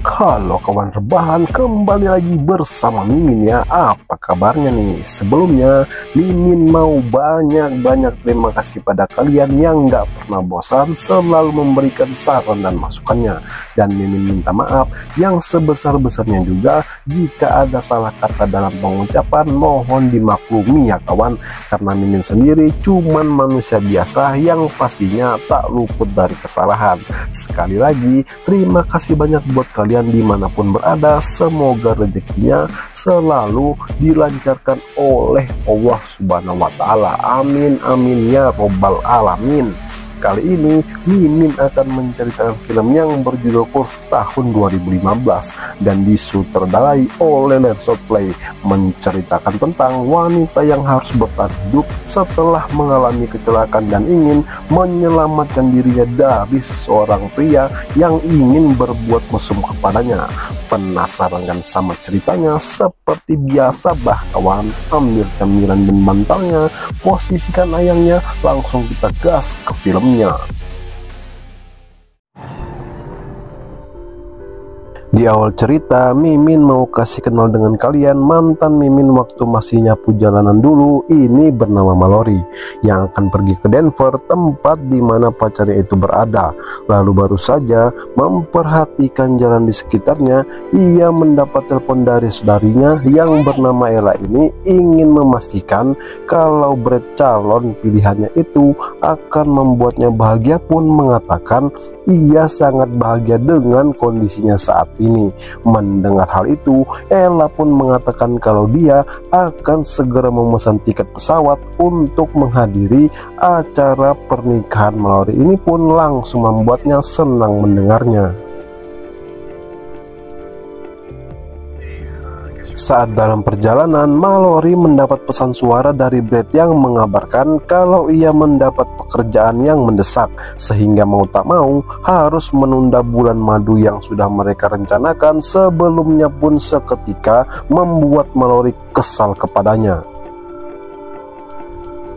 Halo kawan rebahan, kembali lagi bersama Mimin ya. Apa kabarnya nih? Sebelumnya Mimin mau banyak terima kasih pada kalian yang nggak pernah bosan selalu memberikan saran dan masukannya. Dan Mimin minta maaf yang sebesar-besarnya juga jika ada salah kata dalam pengucapan, mohon dimaklumi ya kawan. Karena Mimin sendiri cuman manusia biasa yang pastinya tak luput dari kesalahan. Sekali lagi terima kasih banyak buat kalian dimanapun berada. Semoga rezekinya selalu dilancarkan oleh Allah Subhanahu wa Ta'ala. Amin amin ya robbal alamin. Kali ini Mimin akan menceritakan film yang berjudul Curve tahun 2015 dan disutradarai oleh Lenso Play, menceritakan tentang wanita yang harus bertahan hidup setelah mengalami kecelakaan dan ingin menyelamatkan dirinya dari seseorang pria yang ingin berbuat mesum kepadanya. Penasaran kan sama ceritanya? Seperti biasa bah kawan, ambil camilan dan bantalnya, posisikan ayangnya, langsung kita gas ke filmnya. Di awal cerita, Mimin mau kasih kenal dengan kalian mantan Mimin waktu masih nyapu jalanan dulu. Ini bernama Mallory yang akan pergi ke Denver, tempat di mana pacarnya itu berada. Lalu baru saja memperhatikan jalan di sekitarnya, ia mendapat telepon dari saudarinya yang bernama Ella. Ini ingin memastikan kalau Brad calon pilihannya itu akan membuatnya bahagia, pun mengatakan ia sangat bahagia dengan kondisinya saat ini. Mendengar hal itu, Ella pun mengatakan kalau dia akan segera memesan tiket pesawat untuk menghadiri acara pernikahan Mallory. Ini pun langsung membuatnya senang mendengarnya. Saat dalam perjalanan, Mallory mendapat pesan suara dari Brad yang mengabarkan kalau ia mendapat pekerjaan yang mendesak, sehingga mau tak mau harus menunda bulan madu yang sudah mereka rencanakan sebelumnya, pun seketika membuat Mallory kesal kepadanya.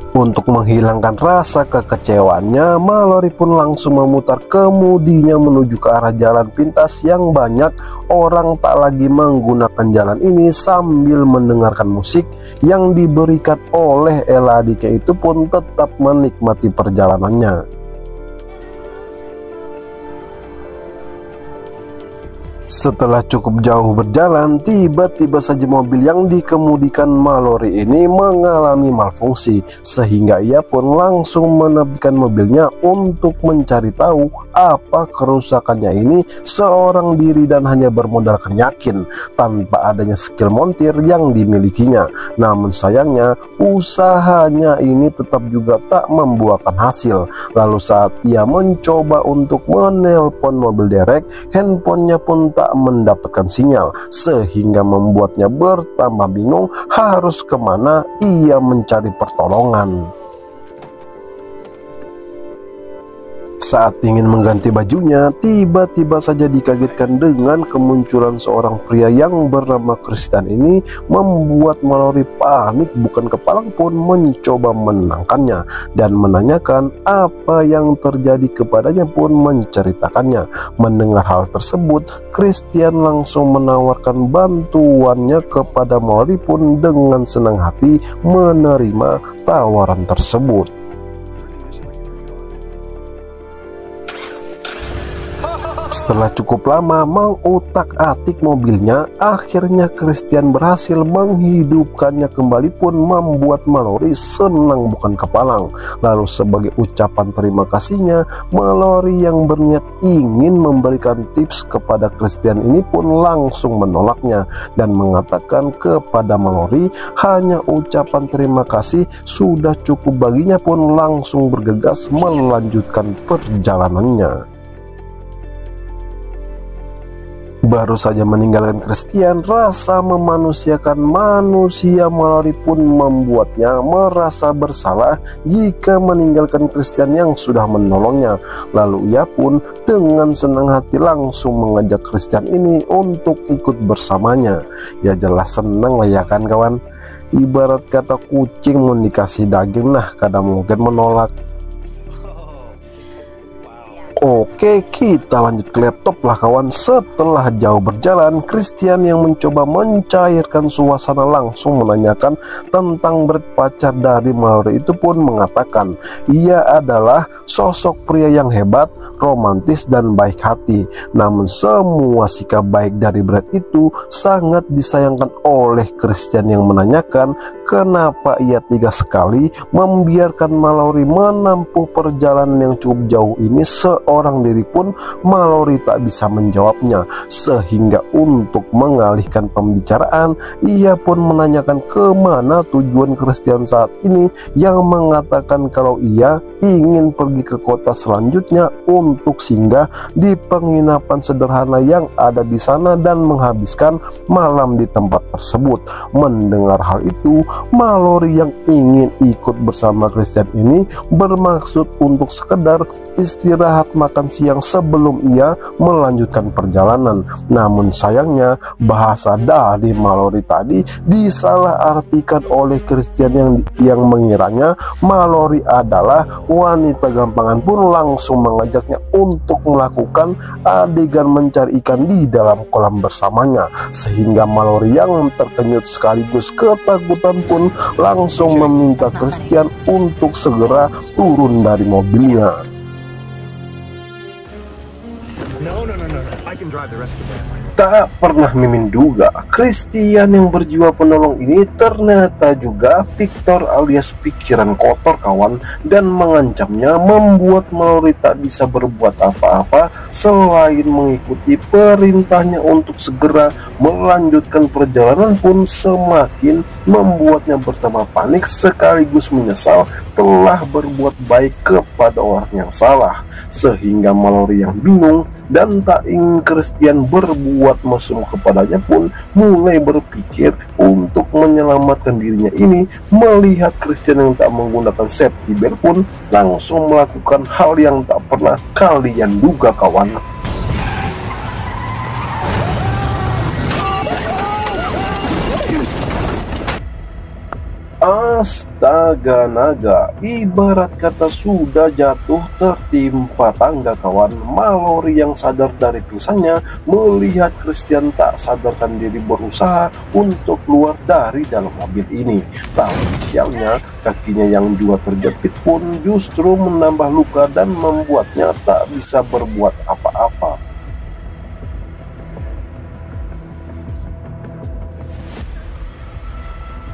Untuk menghilangkan rasa kekecewaannya, Mallory pun langsung memutar kemudinya menuju ke arah jalan pintas yang banyak orang tak lagi menggunakan jalan ini sambil mendengarkan musik yang diberikan oleh Ella. Adiknya itu pun tetap menikmati perjalanannya. Setelah cukup jauh berjalan, tiba-tiba saja mobil yang dikemudikan Mallory ini mengalami malfungsi, sehingga ia pun langsung menepikan mobilnya untuk mencari tahu apa kerusakannya ini seorang diri dan hanya bermodalkan yakin tanpa adanya skill montir yang dimilikinya. Namun sayangnya usahanya ini tetap juga tak membuahkan hasil. Lalu saat ia mencoba untuk menelpon mobil derek, handphonenya pun tak mendapatkan sinyal, sehingga membuatnya bertambah bingung harus kemana ia mencari pertolongan. Saat ingin mengganti bajunya, tiba-tiba saja dikagetkan dengan kemunculan seorang pria yang bernama Christian. Ini membuat Mallory panik bukan kepalang, pun mencoba menenangkannya dan menanyakan apa yang terjadi kepadanya, pun menceritakannya. Mendengar hal tersebut, Christian langsung menawarkan bantuannya kepada Mallory, pun dengan senang hati menerima tawaran tersebut. Setelah cukup lama mengutak-atik mobilnya, akhirnya Christian berhasil menghidupkannya kembali, pun membuat Mallory senang bukan kepalang. Lalu sebagai ucapan terima kasihnya, Mallory yang berniat ingin memberikan tips kepada Christian ini pun langsung menolaknya dan mengatakan kepada Mallory hanya ucapan terima kasih sudah cukup baginya, pun langsung bergegas melanjutkan perjalanannya. Baru saja meninggalkan Christian, rasa memanusiakan manusia Mallory pun membuatnya merasa bersalah jika meninggalkan Christian yang sudah menolongnya. Lalu ia pun dengan senang hati langsung mengajak Christian ini untuk ikut bersamanya. Ya jelas senang lah ya kan kawan. Ibarat kata kucing mau dikasih daging, nah kadang mungkin menolak. Oke, kita lanjut ke laptop lah kawan. Setelah jauh berjalan, Christian yang mencoba mencairkan suasana langsung menanyakan tentang Brad, pacar dari Mallory itu pun mengatakan ia adalah sosok pria yang hebat, romantis dan baik hati. Namun semua sikap baik dari Brad itu sangat disayangkan oleh Christian yang menanyakan kenapa ia tega sekali membiarkan Mallory menempuh perjalanan yang cukup jauh ini seorang diri pun Mallory tak bisa menjawabnya. Sehingga untuk mengalihkan pembicaraan, ia pun menanyakan kemana tujuan Christian saat ini, yang mengatakan kalau ia ingin pergi ke kota selanjutnya untuk singgah di penginapan sederhana yang ada di sana dan menghabiskan malam di tempat tersebut. Mendengar hal itu, Mallory yang ingin ikut bersama Christian ini bermaksud untuk sekedar istirahat makan siang sebelum ia melanjutkan perjalanan. Namun sayangnya bahasa dari Mallory tadi disalahartikan oleh Christian yang mengiranya Mallory adalah wanita gampangan pun langsung mengajaknya untuk melakukan adegan mencari ikan di dalam kolam bersamanya. Sehingga Mallory yang terkenyut sekaligus ketakutan pun langsung meminta Christian untuk segera turun dari mobilnya. Tak pernah mimin duga, Christian yang berjiwa penolong ini ternyata juga Victor alias pikiran kotor kawan, dan mengancamnya membuat Mallory tak bisa berbuat apa-apa selain mengikuti perintahnya untuk segera melanjutkan perjalanan pun semakin membuatnya bertambah panik sekaligus menyesal telah berbuat baik kepada orang yang salah. Sehingga Mallory yang bingung dan tak ingin Christian berbuat mesum kepadanya pun mulai berpikir untuk menyelamatkan dirinya ini. Melihat Christian yang tak menggunakan safety belt pun langsung melakukan hal yang tak pernah kalian duga kawan. Astaga naga, ibarat kata sudah jatuh tertimpa tangga kawan. Mallory yang sadar dari pingsannya melihat Christian tak sadarkan diri berusaha untuk keluar dari dalam mobil ini. Tapi sialnya kakinya yang juga terjepit pun justru menambah luka dan membuatnya tak bisa berbuat apa-apa.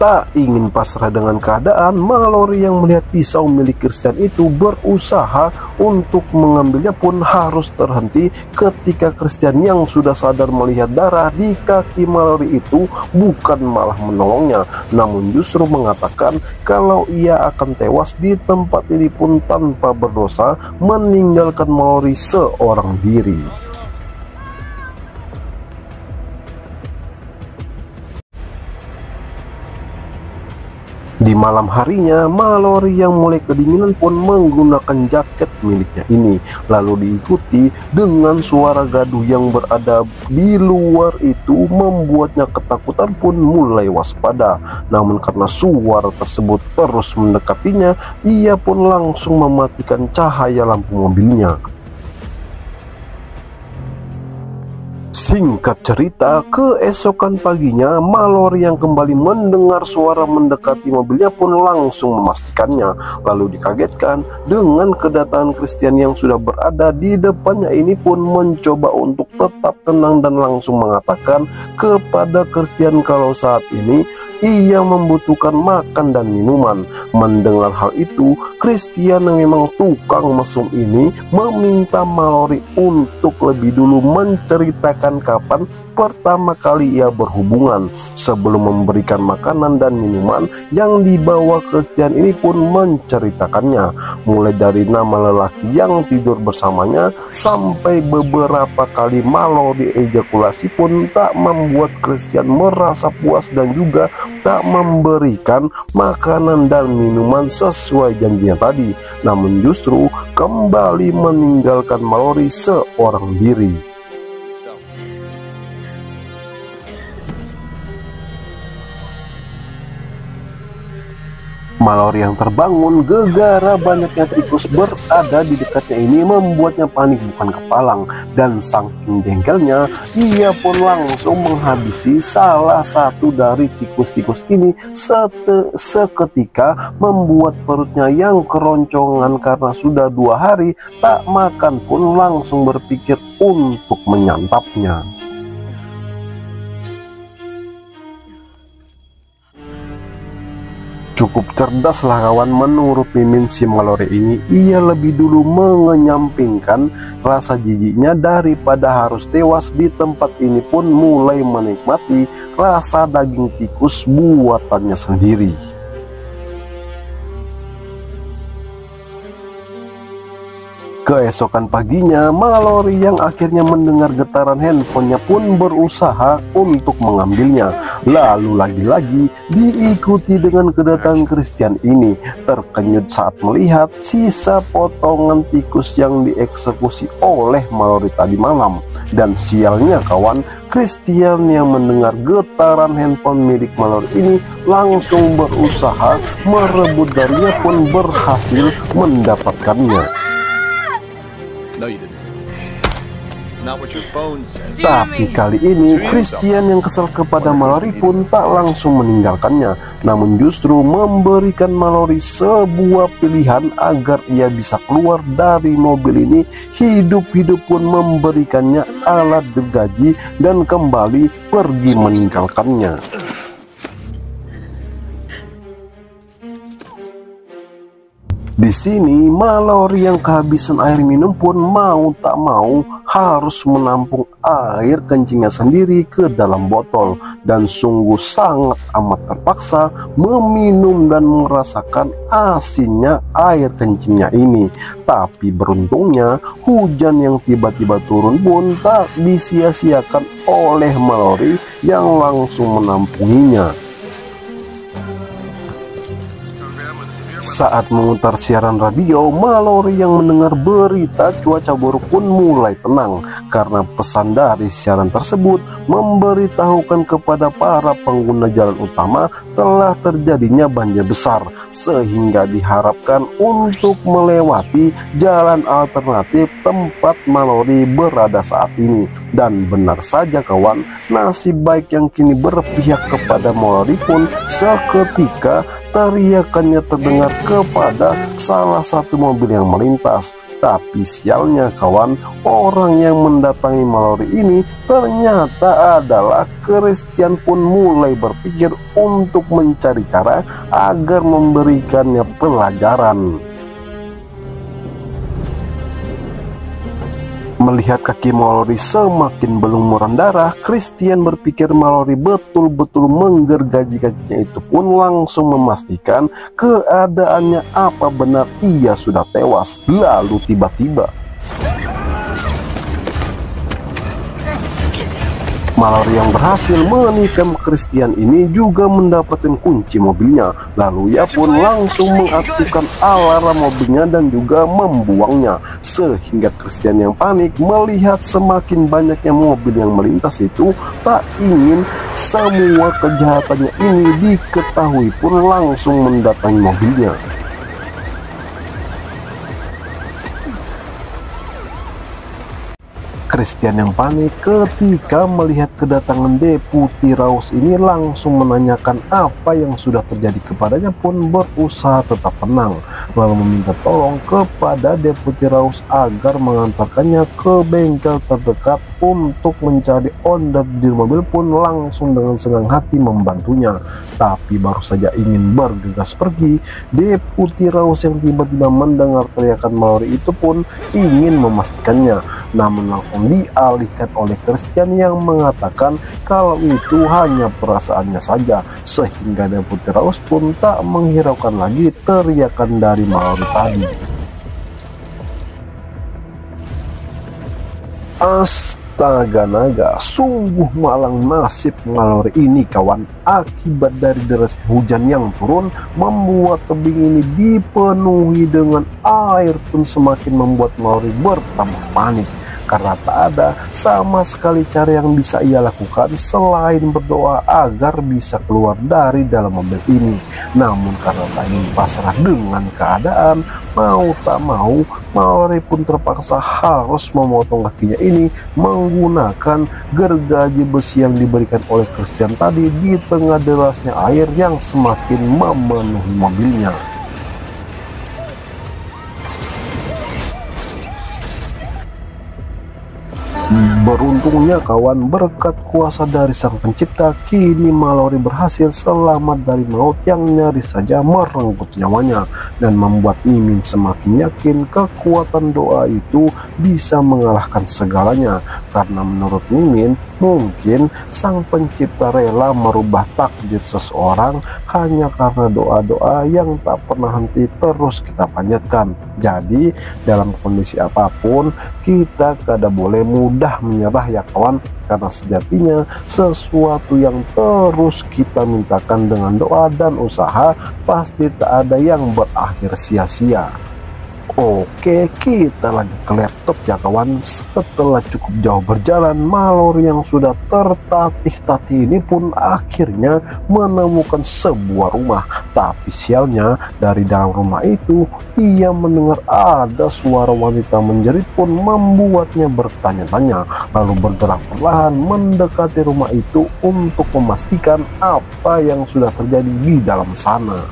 Tak ingin pasrah dengan keadaan, Mallory yang melihat pisau milik Christian itu berusaha untuk mengambilnya pun harus terhenti ketika Christian yang sudah sadar melihat darah di kaki Mallory itu bukan malah menolongnya, namun justru mengatakan kalau ia akan tewas di tempat ini pun tanpa berdosa, meninggalkan Mallory seorang diri. Di malam harinya, Mallory yang mulai kedinginan pun menggunakan jaket miliknya ini, lalu diikuti dengan suara gaduh yang berada di luar itu membuatnya ketakutan pun mulai waspada. Namun karena suara tersebut terus mendekatinya, ia pun langsung mematikan cahaya lampu mobilnya. Singkat cerita, keesokan paginya Mallory yang kembali mendengar suara mendekati mobilnya pun langsung memastikannya, lalu dikagetkan dengan kedatangan Christian yang sudah berada di depannya ini pun mencoba untuk tetap tenang dan langsung mengatakan kepada Christian kalau saat ini ia membutuhkan makan dan minuman. Mendengar hal itu, Christian yang memang tukang mesum ini meminta Mallory untuk lebih dulu menceritakan kapan pertama kali ia berhubungan. Sebelum memberikan makanan dan minuman yang dibawa Christian ini pun menceritakannya, mulai dari nama lelaki yang tidur bersamanya sampai beberapa kali Mallory ejakulasi pun tak membuat Christian merasa puas dan juga tak memberikan makanan dan minuman sesuai janjinya tadi, namun justru kembali meninggalkan Mallory seorang diri. Mallory yang terbangun gegara banyaknya tikus berada di dekatnya ini membuatnya panik bukan kepalang, dan saking jengkelnya ia pun langsung menghabisi salah satu dari tikus-tikus ini seketika, membuat perutnya yang keroncongan karena sudah 2 hari tak makan pun langsung berpikir untuk menyantapnya. Cukup cerdaslah kawan menurut Mimin si Mallory ini. Ia lebih dulu mengenyampingkan rasa jijiknya daripada harus tewas di tempat ini, pun mulai menikmati rasa daging tikus buatannya sendiri. Keesokan paginya, Mallory yang akhirnya mendengar getaran handphonenya pun berusaha untuk mengambilnya. Lalu lagi-lagi diikuti dengan kedatangan Christian ini, terkejut saat melihat sisa potongan tikus yang dieksekusi oleh Mallory tadi malam. Dan sialnya kawan, Christian yang mendengar getaran handphone milik Mallory ini langsung berusaha merebut darinya, pun berhasil mendapatkannya. Tapi kali ini Christian yang kesal kepada Mallory pun tak langsung meninggalkannya, namun justru memberikan Mallory sebuah pilihan agar ia bisa keluar dari mobil ini hidup-hidup, pun memberikannya alat gergaji dan kembali pergi meninggalkannya. Di sini Mallory yang kehabisan air minum pun mau tak mau harus menampung air kencingnya sendiri ke dalam botol, dan sungguh sangat amat terpaksa meminum dan merasakan asinnya air kencingnya ini. Tapi beruntungnya hujan yang tiba-tiba turun pun tak disia-siakan oleh Mallory yang langsung menampunginya. Saat memutar siaran radio, Mallory yang mendengar berita cuaca buruk pun mulai tenang, karena pesan dari siaran tersebut memberitahukan kepada para pengguna jalan utama telah terjadinya banjir besar, sehingga diharapkan untuk melewati jalan alternatif tempat Mallory berada saat ini. Dan benar saja kawan, nasib baik yang kini berpihak kepada Mallory pun seketika teriakannya terdengar kepada salah satu mobil yang melintas. Tapi sialnya kawan, orang yang mendatangi Mallory ini ternyata adalah Christian, pun mulai berpikir untuk mencari cara agar memberikannya pelajaran. Melihat kaki Mallory semakin berlumuran darah, Christian berpikir Mallory betul-betul menggergaji kakinya itu, pun langsung memastikan keadaannya apa benar ia sudah tewas. Lalu tiba-tiba Mallory yang berhasil menikam Christian ini juga mendapatkan kunci mobilnya. Lalu ia pun langsung mengaktifkan alarm mobilnya dan juga membuangnya, sehingga Christian yang panik melihat semakin banyaknya mobil yang melintas itu, tak ingin semua kejahatannya ini diketahui, pun langsung mendatangi mobilnya. Christian yang panik ketika melihat kedatangan Deputi Rose ini langsung menanyakan apa yang sudah terjadi kepadanya, pun berusaha tetap tenang, lalu meminta tolong kepada Deputi Rose agar mengantarkannya ke bengkel terdekat untuk mencari onderdil mobil, pun langsung dengan senang hati membantunya. Tapi baru saja ingin bergegas pergi, Deputi Rose yang tiba-tiba mendengar teriakan Mallory itu pun ingin memastikannya, namun langsung dialihkan oleh Christian yang mengatakan kalau itu hanya perasaannya saja, sehingga Deputi Rose pun tak menghiraukan lagi teriakan dari Mallory tadi. Astaga naga, sungguh malang nasib Mallory ini kawan. Akibat dari deras hujan yang turun membuat tebing ini dipenuhi dengan air, pun semakin membuat Mallory bertambah panik, karena tak ada sama sekali cara yang bisa ia lakukan selain berdoa agar bisa keluar dari dalam mobil ini. Namun karena tak ingin pasrah dengan keadaan, mau tak mau Mallory pun terpaksa harus memotong kakinya ini menggunakan gergaji besi yang diberikan oleh Christian tadi di tengah derasnya air yang semakin memenuhi mobilnya. Beruntungnya kawan, berkat kuasa dari sang pencipta, kini Mallory berhasil selamat dari maut yang nyaris saja merenggut nyawanya, dan membuat Mimin semakin yakin kekuatan doa itu bisa mengalahkan segalanya. Karena menurut Mimin, mungkin sang pencipta rela merubah takdir seseorang hanya karena doa-doa yang tak pernah henti terus kita panjatkan. Jadi dalam kondisi apapun kita kada boleh mudah menyerah ya kawan, karena sejatinya sesuatu yang terus kita mintakan dengan doa dan usaha pasti tak ada yang berakhir sia-sia. Oke, kita lanjut ke laptop ya kawan. Setelah cukup jauh berjalan, Mallory yang sudah tertatih-tatih ini pun akhirnya menemukan sebuah rumah. Tapi sialnya, dari dalam rumah itu ia mendengar ada suara wanita menjerit pun membuatnya bertanya-tanya, lalu bergerak perlahan mendekati rumah itu untuk memastikan apa yang sudah terjadi di dalam sana.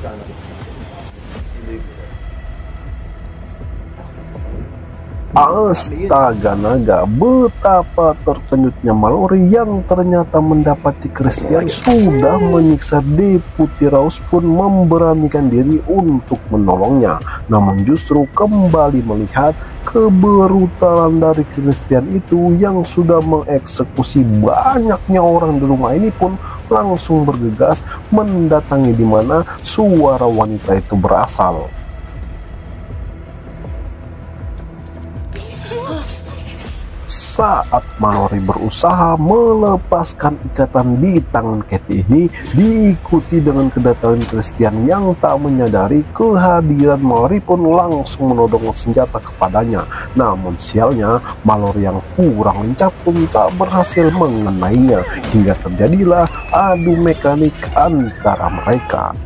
Astaga naga, betapa terkejutnya Mallory yang ternyata mendapati Christian sudah menyiksa Deputi Rose pun memberanikan diri untuk menolongnya. Namun justru kembali melihat kebrutalan dari Christian itu yang sudah mengeksekusi banyaknya orang di rumah ini pun langsung bergegas mendatangi di mana suara wanita itu berasal. Saat Mallory berusaha melepaskan ikatan di tangan Katie ini, diikuti dengan kedatangan Christian yang tak menyadari kehadiran Mallory pun langsung menodong senjata kepadanya. Namun sialnya, Mallory yang kurang lincah pun tak berhasil mengenainya, hingga terjadilah adu mekanik antara mereka.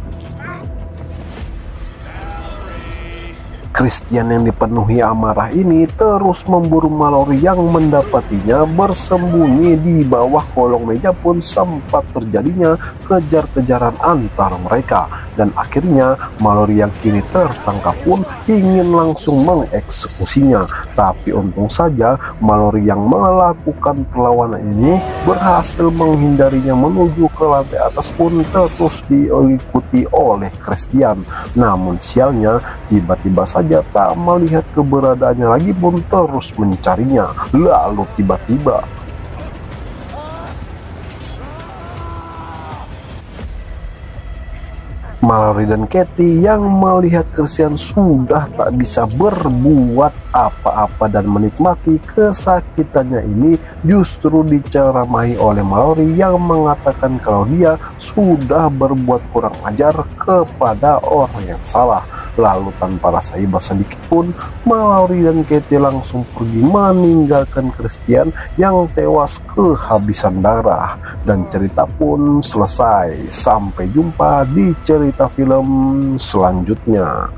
Christian yang dipenuhi amarah ini terus memburu Mallory yang mendapatinya bersembunyi di bawah kolong meja pun sempat terjadinya kejar-kejaran antara mereka, dan akhirnya Mallory yang kini tertangkap pun ingin langsung mengeksekusinya. Tapi untung saja Mallory yang melakukan perlawanan ini berhasil menghindarinya menuju ke lantai atas pun terus diikuti oleh Christian. Namun sialnya, tiba-tiba saja tak melihat keberadaannya lagi pun terus mencarinya. Lalu tiba-tiba Mallory dan Katie yang melihat Christian sudah tak bisa berbuat apa-apa dan menikmati kesakitannya ini justru diceramahi oleh Mallory yang mengatakan kalau dia sudah berbuat kurang ajar kepada orang yang salah. Lalu tanpa rasa iba sedikit pun, Mallory dan Katie langsung pergi meninggalkan Christian yang tewas kehabisan darah. Dan cerita pun selesai. Sampai jumpa di cerita film selanjutnya.